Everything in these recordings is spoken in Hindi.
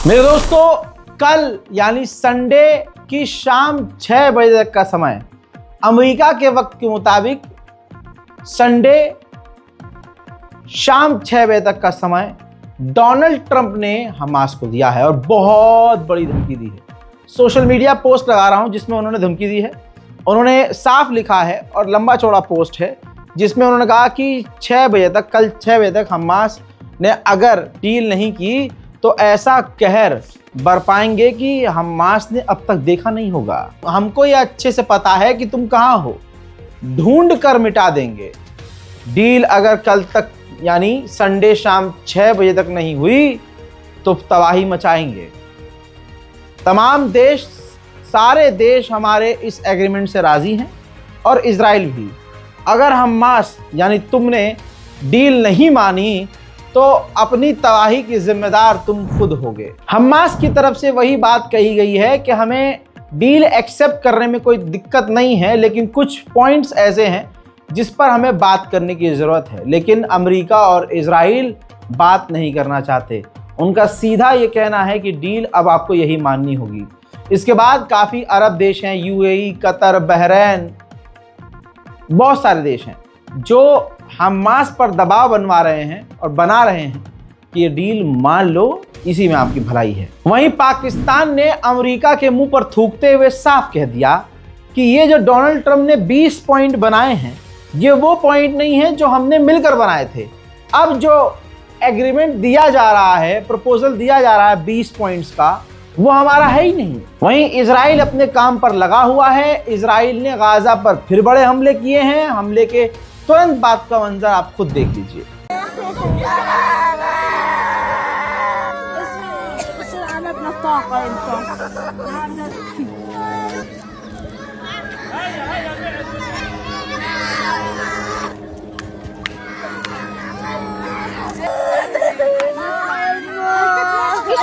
मेरे दोस्तों, कल यानी संडे की शाम 6 बजे तक का समय, अमेरिका के वक्त के मुताबिक संडे शाम 6 बजे तक का समय डोनाल्ड ट्रंप ने हमास को दिया है और बहुत बड़ी धमकी दी है। सोशल मीडिया पोस्ट लगा रहा हूं जिसमें उन्होंने धमकी दी है। उन्होंने साफ लिखा है और लंबा चौड़ा पोस्ट है जिसमें उन्होंने कहा कि 6 बजे तक, कल 6 बजे तक हमास ने अगर डील नहीं की तो ऐसा कहर बरपाएंगे कि हमास ने अब तक देखा नहीं होगा। हमको यह अच्छे से पता है कि तुम कहाँ हो, ढूंढ कर मिटा देंगे। डील अगर कल तक यानी संडे शाम 6 बजे तक नहीं हुई तो तबाही मचाएंगे। तमाम देश, सारे देश हमारे इस एग्रीमेंट से राजी हैं और इजराइल भी। अगर हमास यानी तुमने डील नहीं मानी तो अपनी तबाही की जिम्मेदार तुम खुद होगे। हमास की तरफ से वही बात कही गई है कि हमें डील एक्सेप्ट करने में कोई दिक्कत नहीं है, लेकिन कुछ पॉइंट्स ऐसे हैं जिस पर हमें बात करने की ज़रूरत है। लेकिन अमेरिका और इजराइल बात नहीं करना चाहते। उनका सीधा ये कहना है कि डील अब आपको यही माननी होगी। इसके बाद काफ़ी अरब देश हैं, यूएई, कतर, बहरीन, बहुत सारे देश हैं जो हमास पर दबाव बनवा रहे हैं और बना रहे हैं कि ये डील मान लो, इसी में आपकी भलाई है। वहीं पाकिस्तान ने अमेरिका के मुंह पर थूकते हुए साफ कह दिया कि ये जो डोनाल्ड ट्रंप ने 20 पॉइंट बनाए हैं, ये वो पॉइंट नहीं है जो हमने मिलकर बनाए थे। अब जो एग्रीमेंट दिया जा रहा है, प्रपोजल दिया जा रहा है 20 पॉइंट्स का, वो हमारा है ही नहीं। वहीं इजराइल अपने काम पर लगा हुआ है। इजराइल ने गाजा पर फिर बड़े हमले किए हैं। हमले के तुरंत बाद का मंजर आप खुद देख लीजिए।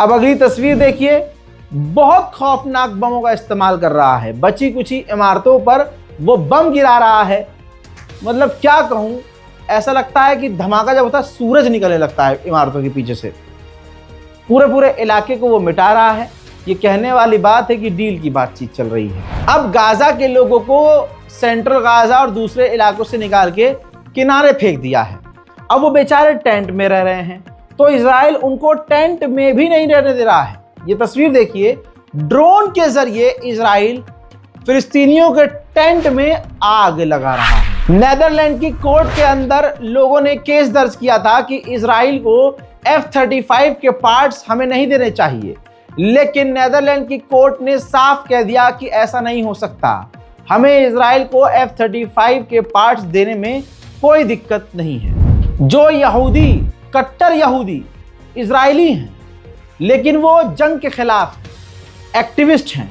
अब अगली तस्वीर देखिए। बहुत खौफनाक बमों का इस्तेमाल कर रहा है। बची कुची इमारतों पर वो बम गिरा रहा है। मतलब क्या कहूं, ऐसा लगता है कि धमाका जब होता है सूरज निकलने लगता है इमारतों के पीछे से। पूरे इलाके को वो मिटा रहा है। ये कहने वाली बात है कि डील की बातचीत चल रही है। अब गाजा के लोगों को सेंट्रल गाजा और दूसरे इलाकों से निकाल के किनारे फेंक दिया है। अब वो बेचारे टेंट में रह रहे हैं, तो इजराइल उनको टेंट में भी नहीं रहने दे रहा है। ये तस्वीर देखिए, ड्रोन के जरिए इजराइल फिलिस्तीनियों के टेंट में आग लगा रहा है। नेदरलैंड की कोर्ट के अंदर लोगों ने केस दर्ज किया था कि इजराइल को F-35 के पार्ट्स हमें नहीं देने चाहिए, लेकिन नेदरलैंड की कोर्ट ने साफ कह दिया कि ऐसा नहीं हो सकता। हमें इजराइल को F-35 के पार्ट्स देने में कोई दिक्कत नहीं है। जो यहूदी, कट्टर यहूदी इजरायली हैं, लेकिन वो जंग के खिलाफ एक्टिविस्ट हैं,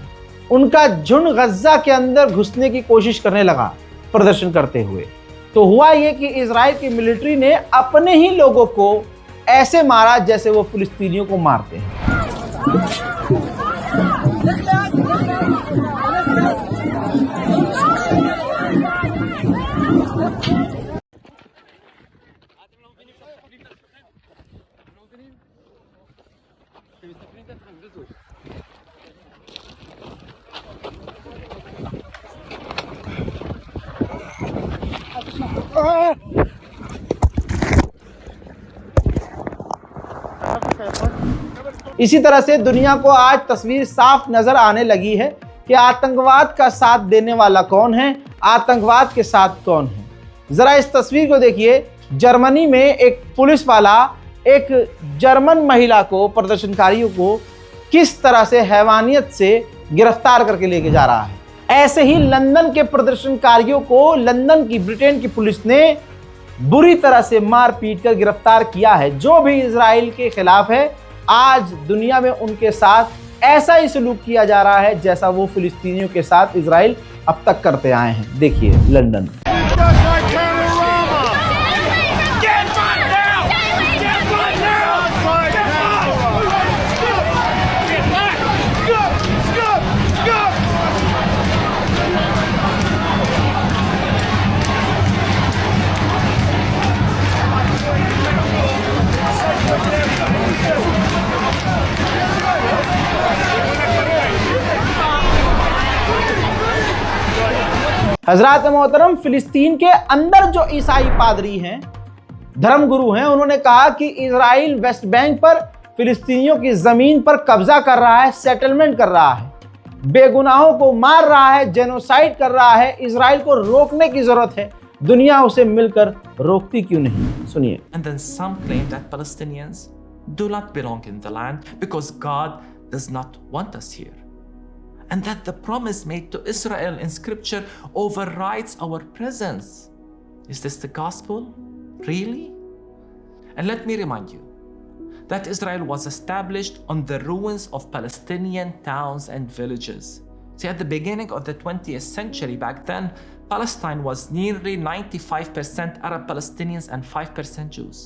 उनका झुंड गज्जा के अंदर घुसने की कोशिश करने लगा प्रदर्शन करते हुए। तो हुआ ये कि इजराइल की मिलिट्री ने अपने ही लोगों को ऐसे मारा जैसे वो फिलिस्तीनियों को मारते हैं। इसी तरह से दुनिया को आज तस्वीर साफ नजर आने लगी है कि आतंकवाद का साथ देने वाला कौन है, आतंकवाद के साथ कौन है। जरा इस तस्वीर को देखिए। जर्मनी में एक पुलिस वाला एक जर्मन महिला को, प्रदर्शनकारियों को किस तरह से हैवानियत से गिरफ्तार करके लेके जा रहा है। ऐसे ही लंदन के प्रदर्शनकारियों को लंदन की, ब्रिटेन की पुलिस ने बुरी तरह से मार पीट कर गिरफ्तार किया है। जो भी इजराइल के खिलाफ है, आज दुनिया में उनके साथ ऐसा ही सलूक किया जा रहा है जैसा वो फिलिस्तीनियों के साथ इजराइल अब तक करते आए हैं। देखिए लंदन। हजरत मोहतरम, फिलिस्तीन के अंदर जो ईसाई पादरी हैं, धर्मगुरु हैं, उन्होंने कहा कि इजराइल वेस्ट बैंक पर फिलिस्तीनियों की जमीन पर कब्जा कर रहा है, सेटलमेंट कर रहा है, बेगुनाहों को मार रहा है, जेनोसाइड कर रहा है। इजराइल को रोकने की जरूरत है, दुनिया उसे मिलकर रोकती क्यों नहीं? सुनिए। And then some claim that Palestinians do not belong in the land because God does not want us here. And that the promise made to Israel in scripture overrides our presence. Is this the gospel? Really? And let me remind you that Israel was established on the ruins of Palestinian towns and villages. See, at the beginning of the 20th century, back then, Palestine was nearly 95% Arab Palestinians and 5% Jews.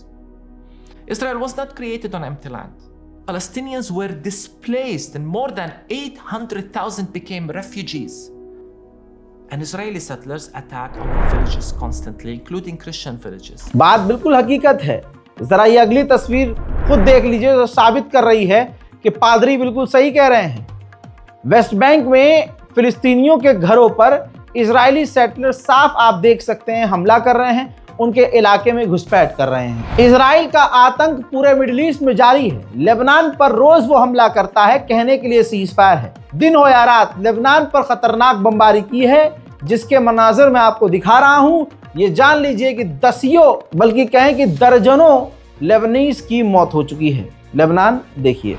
Israel was not created on empty land. Palestinians were displaced and more than 800,000 became refugees. And Israeli settlers attack our villages constantly, including Christian villages. बात बिल्कुल हकीकत है। जरा ये अगली तस्वीर खुद देख लीजिए, जो साबित कर रही है कि पादरी बिल्कुल सही कह रहे हैं। वेस्ट बैंक में फिलिस्तीनियों के घरों पर इजरायली सेटलर साफ आप देख सकते हैं हमला कर रहे हैं, उनके इलाके में घुसपैठ कर रहे हैं। इजराइल का आतंक पूरे मिडिल ईस्ट में जारी है। लेबनान पर रोज वो हमला करता है, कहने के लिए सीज फायर है। दिन हो या रात लेबनान पर खतरनाक बमबारी की है, जिसके मनाजर मैं आपको दिखा रहा हूं। ये जान लीजिए कि दसियों, बल्कि कहें कि दर्जनों लेबनीज की मौत हो चुकी है। लेबनान देखिए।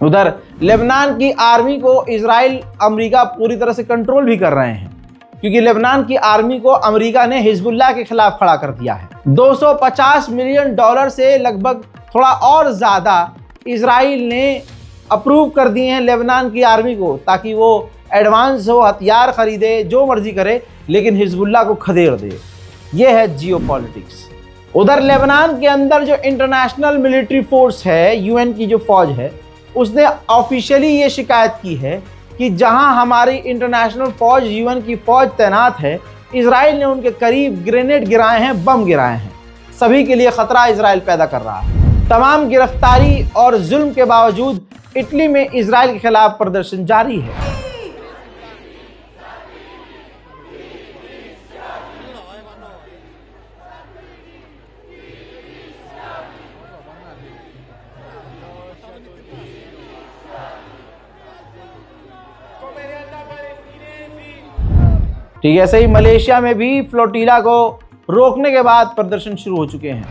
उधर लेबनान की आर्मी को इजराइल अमेरिका पूरी तरह से कंट्रोल भी कर रहे हैं, क्योंकि लेबनान की आर्मी को अमेरिका ने हिजबुल्लाह के खिलाफ खड़ा कर दिया है। 250 मिलियन डॉलर से लगभग थोड़ा और ज़्यादा इजराइल ने अप्रूव कर दिए हैं लेबनान की आर्मी को, ताकि वो एडवांस हो, हथियार खरीदे, जो मर्जी करे, लेकिन हिजबुल्लाह को खदेड़ दे। ये है जियोपॉलिटिक्स। उधर लेबनान के अंदर जो इंटरनेशनल मिलिट्री फोर्स है, यूएन की जो फौज है, उसने ऑफिशियली ये शिकायत की है कि जहां हमारी इंटरनेशनल फौज, यूएन की फौज तैनात है, इजराइल ने उनके करीब ग्रेनेड गिराए हैं, बम गिराए हैं। सभी के लिए खतरा इजराइल पैदा कर रहा है। तमाम गिरफ्तारी और जुल्म के बावजूद इटली में इजराइल के खिलाफ प्रदर्शन जारी है। ठीक है, ऐसे ही मलेशिया में भी फ्लोटिला को रोकने के बाद प्रदर्शन शुरू हो चुके हैं।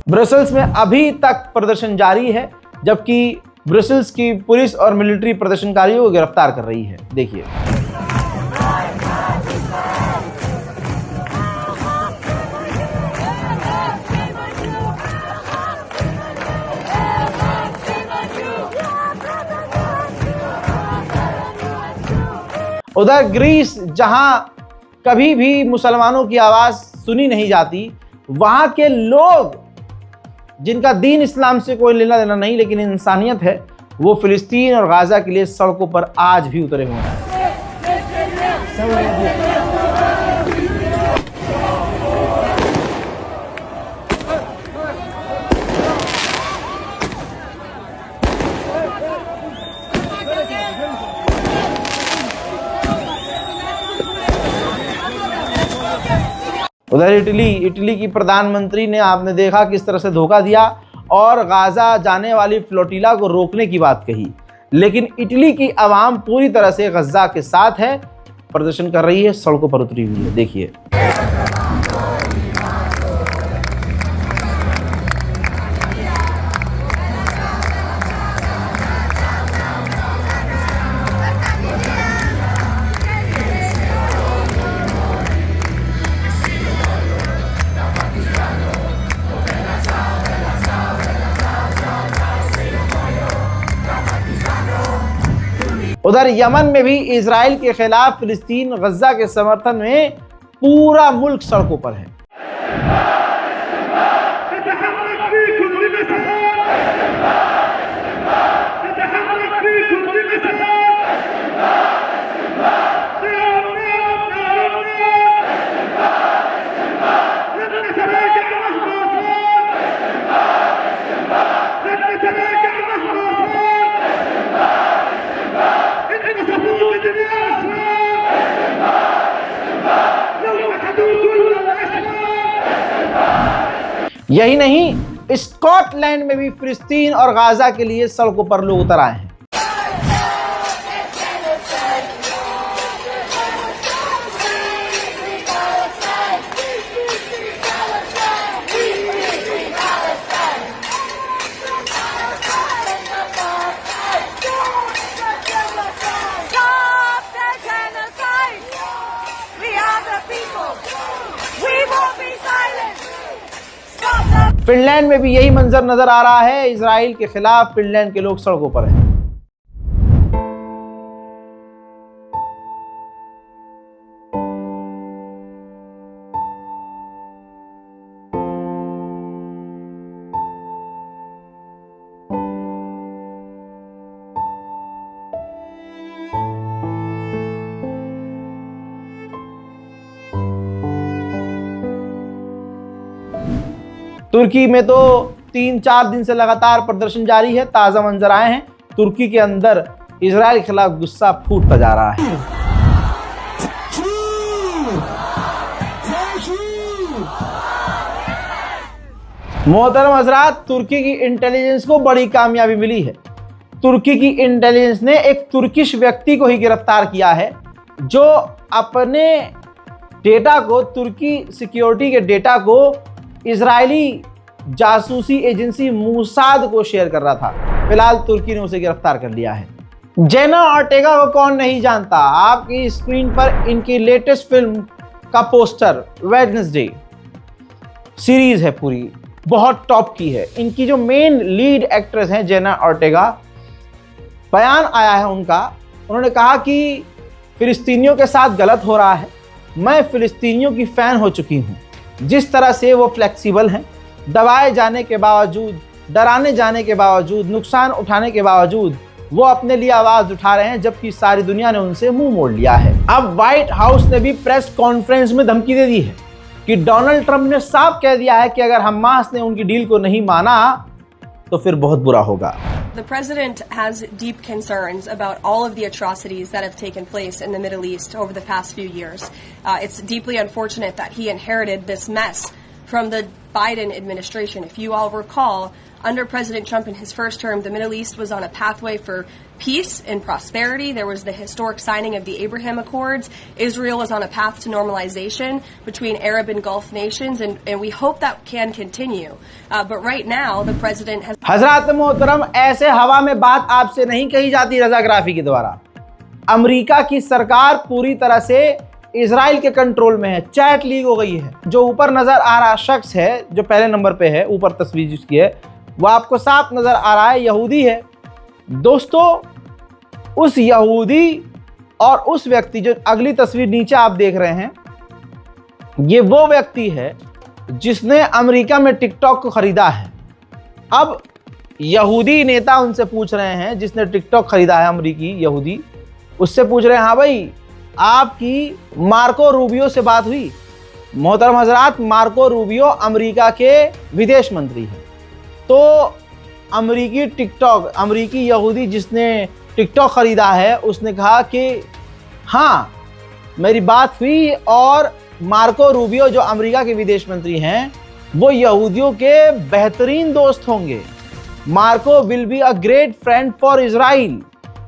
ब्रसेल्स में अभी तक प्रदर्शन जारी है, जबकि ब्रसेल्स की पुलिस और मिलिट्री प्रदर्शनकारियों को गिरफ्तार कर रही है। देखिए। उधर ग्रीस, जहां कभी भी मुसलमानों की आवाज सुनी नहीं जाती, वहां के लोग जिनका दीन इस्लाम से कोई लेना देना नहीं, लेकिन इंसानियत है, वो फिलिस्तीन और गाजा के लिए सड़कों पर आज भी उतरे हुए हैं। उधर इटली की प्रधानमंत्री ने, आपने देखा किस तरह से धोखा दिया और गाजा जाने वाली फ्लोटिला को रोकने की बात कही। लेकिन इटली की आवाम पूरी तरह से गजा के साथ है, प्रदर्शन कर रही है, सड़कों पर उतरी हुई है। देखिए उधर यमन में भी इजराइल के खिलाफ फिलिस्तीन गजा के समर्थन में पूरा मुल्क सड़कों पर है। यही नहीं, स्कॉटलैंड में भी फिलिस्तीन और गाजा के लिए सड़कों पर लोग उतर आए हैं। फिनलैंड में भी यही मंजर नजर आ रहा है। इजराइल के खिलाफ फिनलैंड के लोग सड़कों पर हैं। तुर्की में तो 3-4 दिन से लगातार प्रदर्शन जारी है। ताजा मंजर आए हैं, तुर्की के अंदर इजराइल के खिलाफ गुस्सा फूटता जा रहा है। मोहतरम हज़रात, तुर्की की इंटेलिजेंस को बड़ी कामयाबी मिली है। तुर्की की इंटेलिजेंस ने एक तुर्किश व्यक्ति को ही गिरफ्तार किया है जो अपने डेटा को, तुर्की सिक्योरिटी के डेटा को इजरायली जासूसी एजेंसी मूसाद को शेयर कर रहा था। फिलहाल तुर्की ने उसे गिरफ्तार कर लिया है। जेना ऑर्टेगा को कौन नहीं जानता। आपकी स्क्रीन पर इनकी लेटेस्ट फिल्म का पोस्टर, वेडनेसडे सीरीज है, पूरी बहुत टॉप की है। इनकी जो मेन लीड एक्ट्रेस हैं जेना ऑर्टेगा, बयान आया है उनका, उन्होंने कहा कि फिलिस्तीनियों के साथ गलत हो रहा है। मैं फिलिस्तीनियों की फ़ैन हो चुकी हूँ। जिस तरह से वो फ्लेक्सिबल हैं, दबाए जाने के बावजूद, डराने जाने के बावजूद, नुकसान उठाने के बावजूद वो अपने लिए आवाज़ उठा रहे हैं, जबकि सारी दुनिया ने उनसे मुंह मोड़ लिया है। अब व्हाइट हाउस ने भी प्रेस कॉन्फ्रेंस में धमकी दे दी है कि डोनाल्ड ट्रंप ने साफ कह दिया है कि अगर हमास ने उनकी डील को नहीं माना तो फिर बहुत बुरा होगा। The president has deep concerns about all of the atrocities that have taken place in the Middle East over the past few years. It's deeply unfortunate that he inherited this mess from the Biden administration. If you all recall, under President Trump in his first term, the Middle East was on a pathway for peace and prosperity. There was the historic signing of the Abraham Accords. Israel is on a path to normalization between Arab and Gulf nations, and we hope that can continue. But right now, the president has... हजरात मोहतरम, ऐसे हवा में बात आपसे नहीं कही जाती रज़ाग्राफी के द्वारा। अमेरिका की सरकार पूरी तरह से इजराइल के कंट्रोल में है। चैट लीक हो गई है। जो ऊपर नजर आ रहा शख्स है, जो पहले नंबर पे है, ऊपर तस्वीर जिसकी है, वो आपको साफ नजर आ रहा है, यहूदी है। दोस्तों, उस यहूदी और उस व्यक्ति, जो अगली तस्वीर नीचे आप देख रहे हैं, ये वो व्यक्ति है जिसने अमेरिका में टिकटॉक को खरीदा है। अब यहूदी नेता उनसे पूछ रहे हैं, जिसने टिकटॉक खरीदा है, अमेरिकी यहूदी, उससे पूछ रहे हैं, हाँ भाई, आपकी मार्को रूबियो से बात हुई? मोहतरम हजरात, मार्को रूबियो अमेरिका के विदेश मंत्री हैं। तो अमेरिकी यहूदी जिसने टिकटॉक ख़रीदा है, उसने कहा कि हाँ, मेरी बात हुई और मार्को रूबियो जो अमेरिका के विदेश मंत्री हैं, वो यहूदियों के बेहतरीन दोस्त होंगे। Marco will be a great friend for Israel,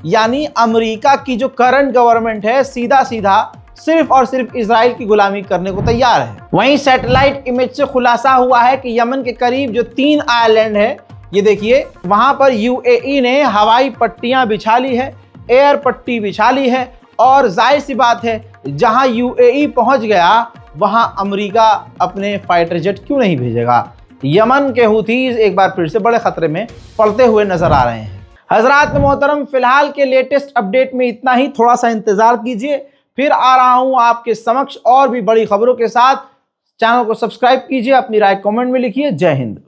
यानी अमेरिका की जो करंट गवर्नमेंट है सीधा सीधा सिर्फ और सिर्फ इजराइल की गुलामी करने को तैयार है। वहीं सैटेलाइट इमेज से खुलासा हुआ है कि यमन के करीब जो 3 आइलैंड है, ये देखिए, वहां पर यूएई ने हवाई पट्टियां बिछा ली है, एयर पट्टी बिछा ली है, और जाहिर सी बात है जहां यूएई पहुंच गया वहां अमेरिका अपने फाइटर जेट क्यों नहीं भेजेगा। यमन के हुथीज एक बार फिर से बड़े खतरे में पड़ते हुए नजर आ रहे हैं। हजरात मोहतरम, फिलहाल के लेटेस्ट अपडेट में इतना ही, थोड़ा सा इंतजार कीजिए, फिर आ रहा हूं आपके समक्ष और भी बड़ी खबरों के साथ। चैनल को सब्सक्राइब कीजिए, अपनी राय कमेंट में लिखिए। जय हिंद।